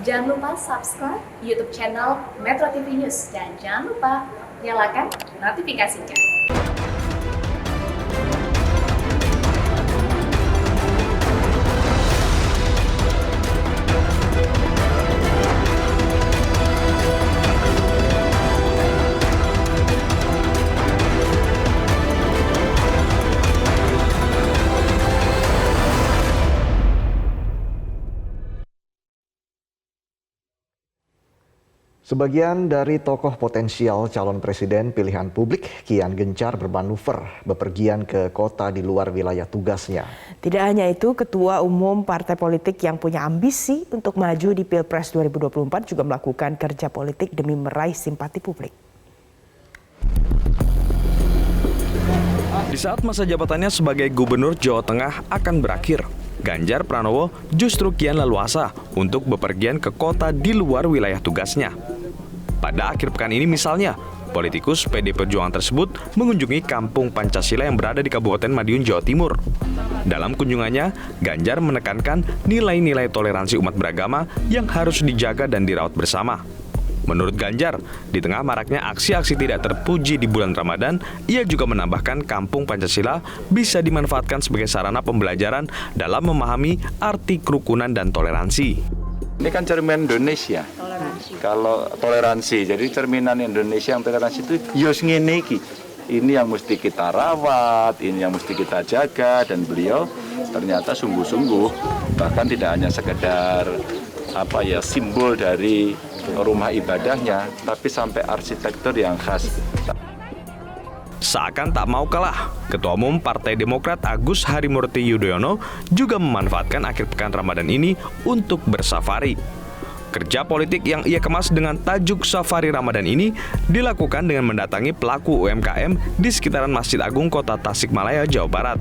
Jangan lupa subscribe YouTube channel Metro TV News dan jangan lupa nyalakan notifikasinya. Sebagian dari tokoh potensial calon presiden pilihan publik kian gencar bermanuver bepergian ke kota di luar wilayah tugasnya. Tidak hanya itu, Ketua Umum partai politik yang punya ambisi untuk maju di Pilpres 2024 juga melakukan kerja politik demi meraih simpati publik. Di saat masa jabatannya sebagai Gubernur Jawa Tengah akan berakhir, Ganjar Pranowo justru kian leluasa untuk bepergian ke kota di luar wilayah tugasnya. Pada akhir pekan ini misalnya, politikus PD Perjuangan tersebut mengunjungi Kampung Pancasila yang berada di Kabupaten Madiun, Jawa Timur. Dalam kunjungannya, Ganjar menekankan nilai-nilai toleransi umat beragama yang harus dijaga dan dirawat bersama. Menurut Ganjar, di tengah maraknya aksi-aksi tidak terpuji di bulan Ramadan, ia juga menambahkan Kampung Pancasila bisa dimanfaatkan sebagai sarana pembelajaran dalam memahami arti kerukunan dan toleransi. Ini kan cermin Indonesia. Kalau toleransi, jadi cerminan Indonesia yang toleransi itu yos ngene iki. Ini yang mesti kita rawat, ini yang mesti kita jaga, dan beliau ternyata sungguh-sungguh, bahkan tidak hanya sekedar simbol dari rumah ibadahnya, tapi sampai arsitektur yang khas. Seakan tak mau kalah, Ketua Umum Partai Demokrat Agus Harimurti Yudhoyono juga memanfaatkan akhir pekan Ramadan ini untuk bersafari. Kerja politik yang ia kemas dengan tajuk Safari Ramadan ini dilakukan dengan mendatangi pelaku UMKM di sekitaran Masjid Agung Kota Tasikmalaya, Jawa Barat.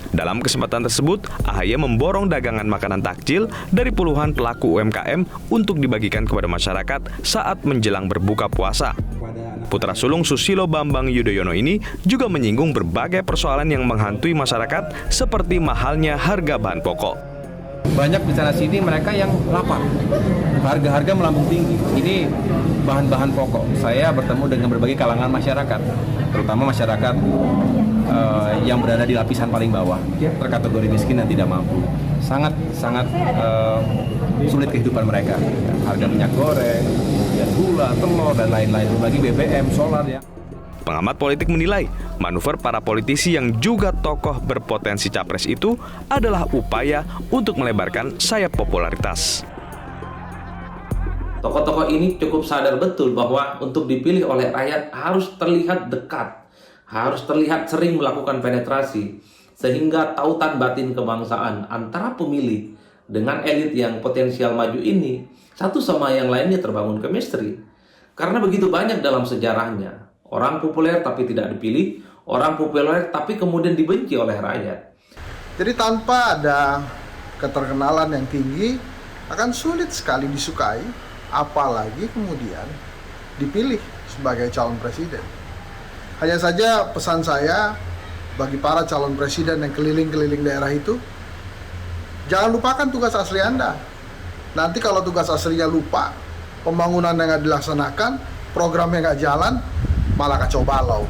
Dalam kesempatan tersebut, AHY memborong dagangan makanan takjil dari puluhan pelaku UMKM untuk dibagikan kepada masyarakat saat menjelang berbuka puasa. Putra sulung Susilo Bambang Yudhoyono ini juga menyinggung berbagai persoalan yang menghantui masyarakat seperti mahalnya harga bahan pokok. Banyak di sana sini mereka yang lapar, harga-harga melambung tinggi. Ini bahan-bahan pokok. Saya bertemu dengan berbagai kalangan masyarakat, terutama masyarakat yang berada di lapisan paling bawah, terkategori miskin dan tidak mampu. Sangat sulit kehidupan mereka. Harga minyak goreng, gula, telur dan lain-lain. Bagi BBM, solar ya. Pengamat politik menilai, manuver para politisi yang juga tokoh berpotensi capres itu adalah upaya untuk melebarkan sayap popularitas. Tokoh-tokoh ini cukup sadar betul bahwa untuk dipilih oleh rakyat harus terlihat dekat, harus terlihat sering melakukan penetrasi, sehingga tautan batin kebangsaan antara pemilih dengan elit yang potensial maju ini, satu sama yang lainnya terbangun chemistry. Karena begitu banyak dalam sejarahnya, orang populer tapi tidak dipilih, orang populer tapi kemudian dibenci oleh rakyat. Jadi tanpa ada keterkenalan yang tinggi, akan sulit sekali disukai, apalagi kemudian dipilih sebagai calon presiden. Hanya saja pesan saya bagi para calon presiden yang keliling-keliling daerah itu, jangan lupakan tugas asli Anda. Nanti kalau tugas aslinya lupa, pembangunan yang nggak dilaksanakan, program yang nggak jalan, malah kacau balau.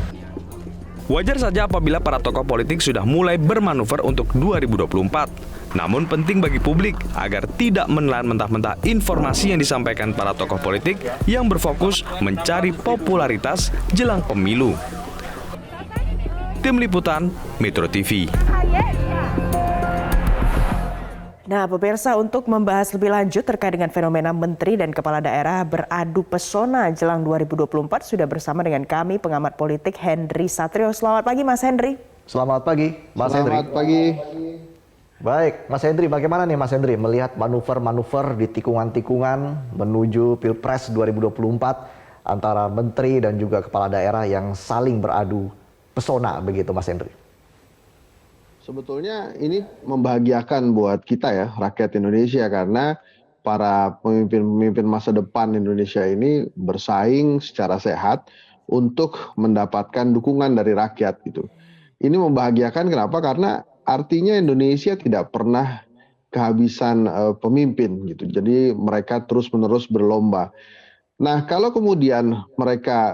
Wajar saja apabila para tokoh politik sudah mulai bermanuver untuk 2024. Namun penting bagi publik agar tidak menelan mentah-mentah informasi yang disampaikan para tokoh politik yang berfokus mencari popularitas jelang pemilu. Tim Liputan Metro TV. Nah, pemirsa, untuk membahas lebih lanjut terkait dengan fenomena menteri dan kepala daerah beradu pesona jelang 2024 sudah bersama dengan kami pengamat politik Henry Satrio. Selamat pagi Mas Henry. Selamat pagi Mas Henry. Selamat pagi. Baik, Mas Henry, bagaimana nih Mas Henry melihat manuver-manuver di tikungan-tikungan menuju Pilpres 2024 antara menteri dan juga kepala daerah yang saling beradu pesona begitu Mas Henry? Sebetulnya ini membahagiakan buat kita ya, rakyat Indonesia, karena para pemimpin-pemimpin masa depan Indonesia ini bersaing secara sehat untuk mendapatkan dukungan dari rakyat gitu. Ini membahagiakan kenapa? Karena artinya Indonesia tidak pernah kehabisan pemimpin gitu. Jadi mereka terus-menerus berlomba. Nah, kalau kemudian mereka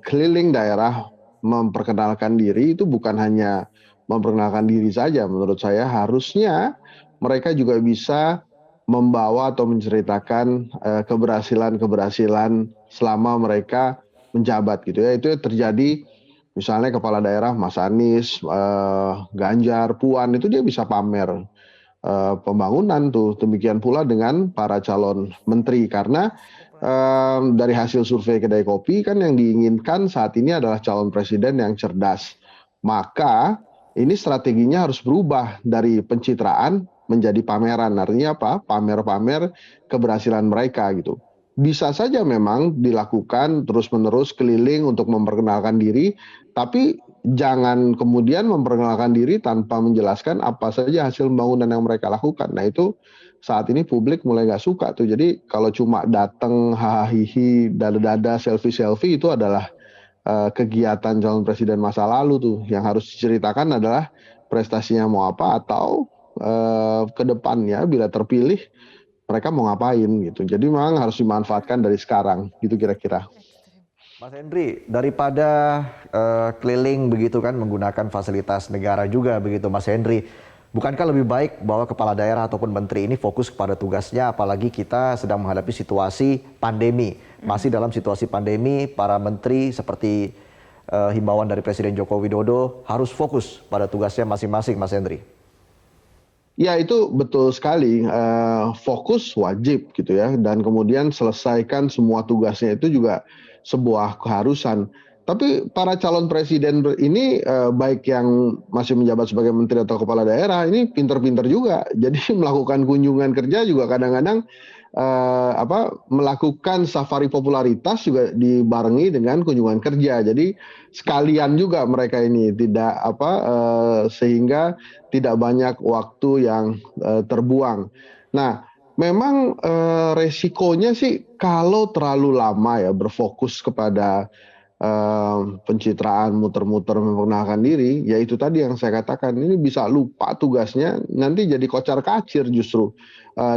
keliling daerah memperkenalkan diri, itu bukan hanya memperkenalkan diri saja. Menurut saya harusnya mereka juga bisa membawa atau menceritakan keberhasilan-keberhasilan selama mereka menjabat gitu ya. Itu terjadi misalnya kepala daerah Mas Anies, Ganjar, Puan, itu dia bisa pamer pembangunan tuh. Demikian pula dengan para calon menteri, karena dari hasil survei kedai kopi kan yang diinginkan saat ini adalah calon presiden yang cerdas. Maka ini strateginya harus berubah dari pencitraan menjadi pameran. Artinya apa? Pamer-pamer keberhasilan mereka gitu. Bisa saja memang dilakukan terus-menerus keliling untuk memperkenalkan diri, tapi jangan kemudian memperkenalkan diri tanpa menjelaskan apa saja hasil pembangunan yang mereka lakukan. Nah itu saat ini publik mulai nggak suka tuh. Jadi kalau cuma datang hahaha, dada-dada, selfie-selfie, itu adalah kegiatan calon presiden masa lalu tuh. Yang harus diceritakan adalah prestasinya mau apa, atau ke depannya bila terpilih mereka mau ngapain gitu. Jadi memang harus dimanfaatkan dari sekarang gitu kira-kira. Mas Henry, daripada keliling begitu kan menggunakan fasilitas negara juga begitu Mas Henry, bukankah lebih baik bahwa kepala daerah ataupun menteri ini fokus kepada tugasnya, apalagi kita sedang menghadapi situasi pandemi. Masih dalam situasi pandemi, para menteri seperti himbauan dari Presiden Joko Widodo harus fokus pada tugasnya masing-masing, Mas Henry. Ya itu betul sekali, fokus wajib gitu ya, dan kemudian selesaikan semua tugasnya itu juga sebuah keharusan. Tapi para calon presiden ini baik yang masih menjabat sebagai menteri atau kepala daerah ini pinter-pinter juga. Jadi melakukan kunjungan kerja juga kadang-kadang melakukan safari popularitas juga dibarengi dengan kunjungan kerja. Jadi sekalian juga mereka ini tidak sehingga tidak banyak waktu yang terbuang. Nah, memang resikonya sih kalau terlalu lama ya berfokus kepada pencitraan, muter-muter memperkenalkan diri, ya itu tadi yang saya katakan, ini bisa lupa tugasnya, nanti jadi kocar-kacir justru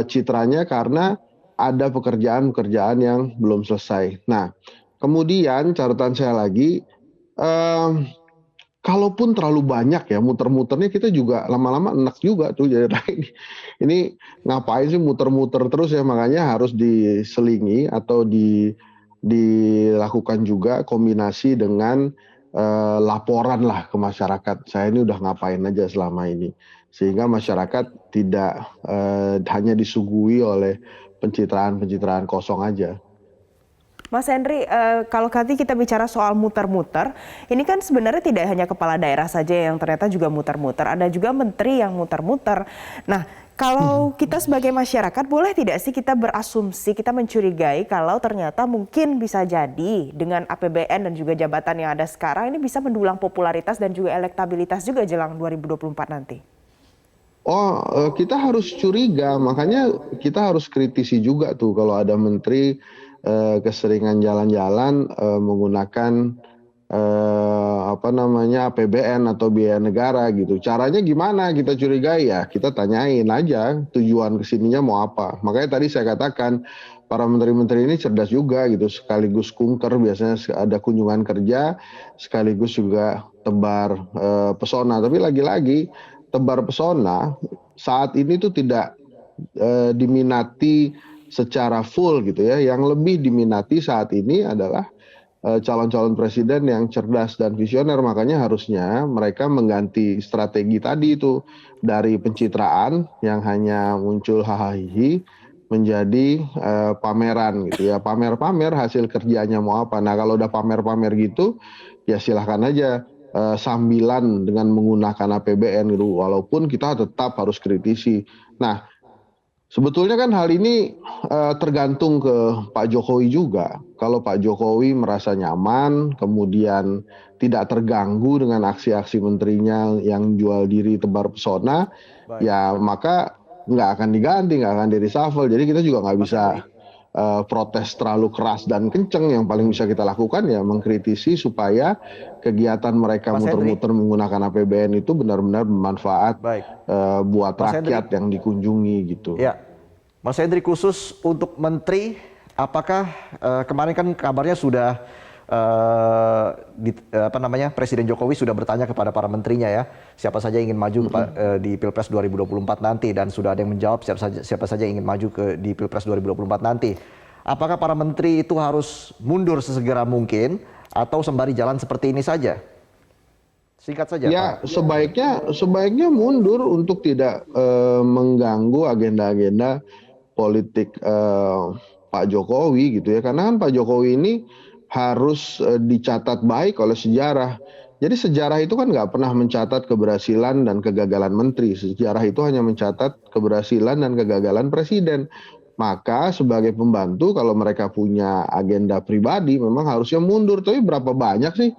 citranya karena ada pekerjaan-pekerjaan yang belum selesai. Nah, kemudian catatan saya lagi, kalaupun terlalu banyak ya muter-muternya, kita juga lama-lama enak juga tuh. Jadi ini ngapain sih muter-muter terus ya, makanya harus diselingi atau dilakukan juga kombinasi dengan laporan lah ke masyarakat. Saya ini udah ngapain aja selama ini, sehingga masyarakat tidak hanya disuguhi oleh pencitraan-pencitraan kosong aja. Mas Henry, kalau tadi kita bicara soal muter-muter, ini kan sebenarnya tidak hanya kepala daerah saja yang ternyata juga muter-muter, ada juga menteri yang muter-muter. Nah, kalau kita sebagai masyarakat, boleh tidak sih kita berasumsi, kita mencurigai kalau ternyata mungkin bisa jadi dengan APBN dan juga jabatan yang ada sekarang ini bisa mendulang popularitas dan juga elektabilitas juga jelang 2024 nanti? Kita harus curiga, makanya kita harus kritisi juga tuh kalau ada menteri keseringan jalan-jalan menggunakan APBN atau biaya negara gitu. Caranya gimana kita curigai ya? Kita tanyain aja tujuan kesininya mau apa. Makanya tadi saya katakan para menteri-menteri ini cerdas juga gitu, sekaligus kunker, biasanya ada kunjungan kerja, sekaligus juga tebar pesona. Tapi lagi-lagi tebar pesona saat ini tuh tidak diminati secara full gitu ya. Yang lebih diminati saat ini adalah calon-calon presiden yang cerdas dan visioner. Makanya harusnya mereka mengganti strategi tadi itu dari pencitraan yang hanya muncul hahaha menjadi pameran gitu ya. Pamer-pamer hasil kerjanya mau apa. Nah kalau udah pamer-pamer gitu ya silahkan aja sambilan dengan menggunakan APBN gitu. Walaupun kita tetap harus kritisi. Nah sebetulnya kan hal ini tergantung ke Pak Jokowi juga. Kalau Pak Jokowi merasa nyaman, kemudian tidak terganggu dengan aksi-aksi menterinya yang jual diri tebar pesona, ya maka nggak akan diganti, nggak akan di reshuffle. Jadi kita juga nggak bisa protes terlalu keras dan kenceng. Yang paling bisa kita lakukan ya mengkritisi supaya kegiatan mereka Mas Hendri. muter-muter menggunakan APBN itu benar-benar bermanfaat buat Mas rakyat yang dikunjungi gitu. Ya, Mas Hendri, khusus untuk menteri, apakah kemarin kan kabarnya sudah Presiden Jokowi sudah bertanya kepada para menterinya ya, siapa saja yang ingin maju di Pilpres 2024 nanti, dan sudah ada yang menjawab siapa saja yang ingin maju di Pilpres 2024 nanti. Apakah para menteri itu harus mundur sesegera mungkin atau sembari jalan seperti ini saja? Singkat saja, ya, Pak. sebaiknya mundur untuk tidak mengganggu agenda-agenda politik Pak Jokowi gitu ya. Karena kan Pak Jokowi ini harus dicatat baik oleh sejarah. Jadi sejarah itu kan nggak pernah mencatat keberhasilan dan kegagalan menteri. Sejarah itu hanya mencatat keberhasilan dan kegagalan presiden. Maka sebagai pembantu kalau mereka punya agenda pribadi memang harusnya mundur. Tapi berapa banyak sih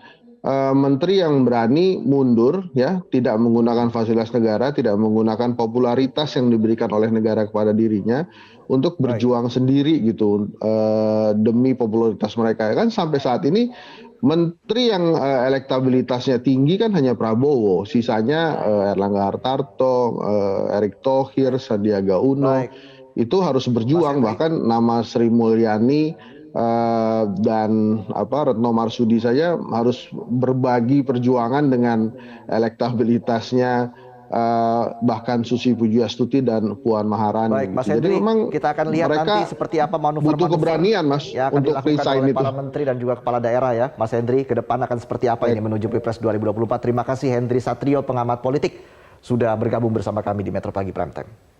menteri yang berani mundur ya, tidak menggunakan fasilitas negara, tidak menggunakan popularitas yang diberikan oleh negara kepada dirinya untuk berjuang sendiri gitu demi popularitas mereka. Kan sampai saat ini menteri yang elektabilitasnya tinggi kan hanya Prabowo, sisanya Erlangga Hartarto, Erick Thohir, Sandiaga Uno. Itu harus berjuang, bahkan nama Sri Mulyani dan Retno Marsudi saja harus berbagi perjuangan dengan elektabilitasnya bahkan Susi Pujiastuti dan Puan Maharani. Baik, Mas Hendri, kita akan lihat nanti seperti apa manuver butuh keberanian, Mas, yang akan untuk dilakukan oleh resign para menteri dan juga kepala daerah ya. Mas Hendri, ke depan akan seperti apa ini menuju Pilpres 2024. Terima kasih Hendri Satrio, pengamat politik, sudah bergabung bersama kami di Metro Pagi Prime Time.